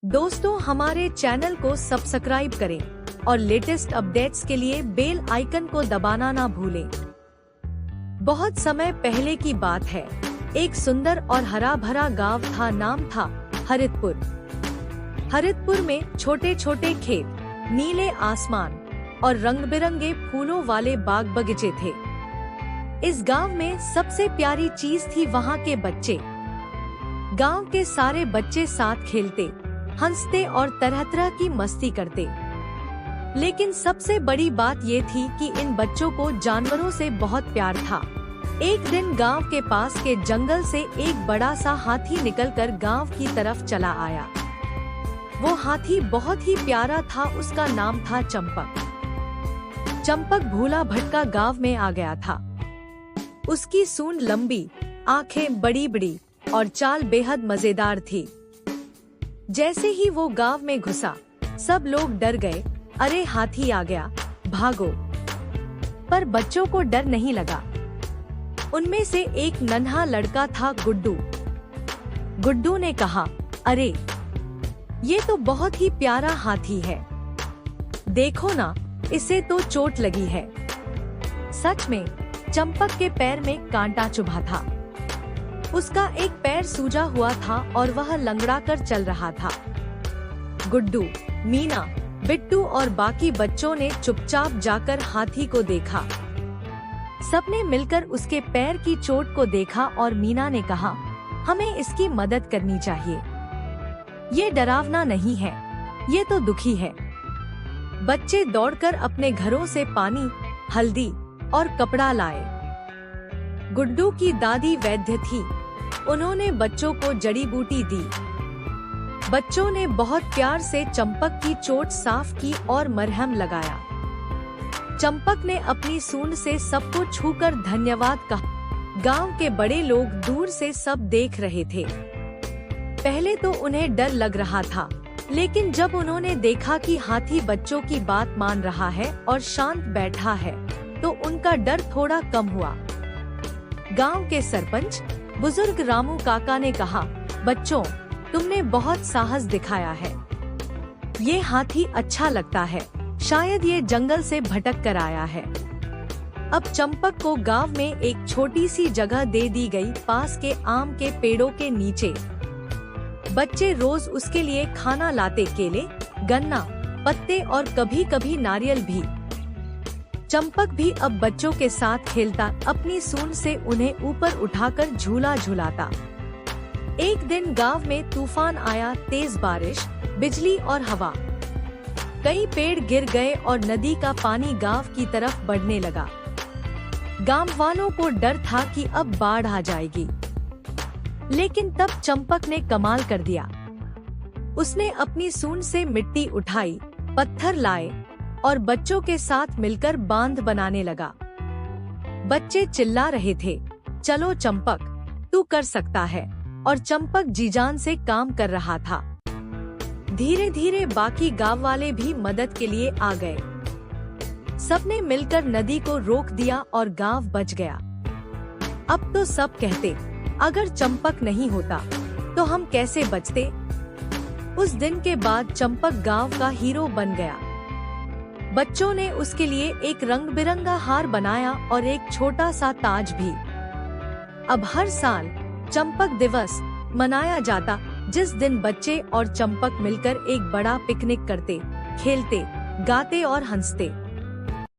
दोस्तों, हमारे चैनल को सब्सक्राइब करें और लेटेस्ट अपडेट्स के लिए बेल आइकन को दबाना ना भूलें। बहुत समय पहले की बात है। एक सुंदर और हरा भरा गांव था। नाम था हरितपुर। हरितपुर में छोटे छोटे खेत, नीले आसमान और रंग बिरंगे फूलों वाले बाग बगीचे थे। इस गांव में सबसे प्यारी चीज थी वहाँ के बच्चे। गांव के सारे बच्चे साथ खेलते, हंसते और तरह तरह की मस्ती करते। लेकिन सबसे बड़ी बात ये थी कि इन बच्चों को जानवरों से बहुत प्यार था। एक दिन गांव के पास के जंगल से एक बड़ा सा हाथी निकलकर गांव की तरफ चला आया। वो हाथी बहुत ही प्यारा था। उसका नाम था चंपक। चंपक भूला भटका गांव में आ गया था। उसकी सूंड लंबी, आंखें बड़ी बड़ी और चाल बेहद मजेदार थी। जैसे ही वो गांव में घुसा, सब लोग डर गए। अरे, हाथी आ गया, भागो। पर बच्चों को डर नहीं लगा। उनमें से एक नन्हा लड़का था, गुड्डू। गुड्डू ने कहा, अरे, ये तो बहुत ही प्यारा हाथी है। देखो ना, इसे तो चोट लगी है। सच में चंपक के पैर में कांटा चुभा था। उसका एक पैर सूजा हुआ था और वह लंगड़ा कर चल रहा था। गुड्डू, मीना, बिट्टू और बाकी बच्चों ने चुपचाप जाकर हाथी को देखा। सबने मिलकर उसके पैर की चोट को देखा और मीना ने कहा, हमें इसकी मदद करनी चाहिए। ये डरावना नहीं है, ये तो दुखी है। बच्चे दौड़कर अपने घरों से पानी, हल्दी और कपड़ा लाए। गुड्डू की दादी वैद्य थी। उन्होंने बच्चों को जड़ी बूटी दी। बच्चों ने बहुत प्यार से चंपक की चोट साफ की और मरहम लगाया। चंपक ने अपनी सूंड से सबको छूकर धन्यवाद कहा। गांव के बड़े लोग दूर से सब देख रहे थे। पहले तो उन्हें डर लग रहा था, लेकिन जब उन्होंने देखा कि हाथी बच्चों की बात मान रहा है और शांत बैठा है, तो उनका डर थोड़ा कम हुआ। गांव के सरपंच बुजुर्ग रामू काका ने कहा, बच्चों, तुमने बहुत साहस दिखाया है। ये हाथी अच्छा लगता है। शायद ये जंगल से भटक कर आया है। अब चंपक को गांव में एक छोटी सी जगह दे दी गई, पास के आम के पेड़ों के नीचे। बच्चे रोज उसके लिए खाना लाते, केले, गन्ना, पत्ते और कभी कभी नारियल भी। चंपक भी अब बच्चों के साथ खेलता, अपनी सूंड से उन्हें ऊपर उठाकर झूला झुलाता। एक दिन गांव में तूफान आया, तेज बारिश, बिजली और हवा। कई पेड़ गिर गए और नदी का पानी गांव की तरफ बढ़ने लगा। गांव वालों को डर था कि अब बाढ़ आ जाएगी। लेकिन तब चंपक ने कमाल कर दिया। उसने अपनी सूंड से मिट्टी उठाई, पत्थर लाए और बच्चों के साथ मिलकर बांध बनाने लगा। बच्चे चिल्ला रहे थे, चलो चंपक, तू कर सकता है। और चंपक जीजान से काम कर रहा था। धीरे धीरे बाकी गांव वाले भी मदद के लिए आ गए। सबने मिलकर नदी को रोक दिया और गांव बच गया। अब तो सब कहते, अगर चंपक नहीं होता तो हम कैसे बचते। उस दिन के बाद चंपक गांव का हीरो बन गया। बच्चों ने उसके लिए एक रंग बिरंगा हार बनाया और एक छोटा सा ताज भी। अब हर साल चंपक दिवस मनाया जाता, जिस दिन बच्चे और चंपक मिलकर एक बड़ा पिकनिक करते, खेलते, गाते और हंसते।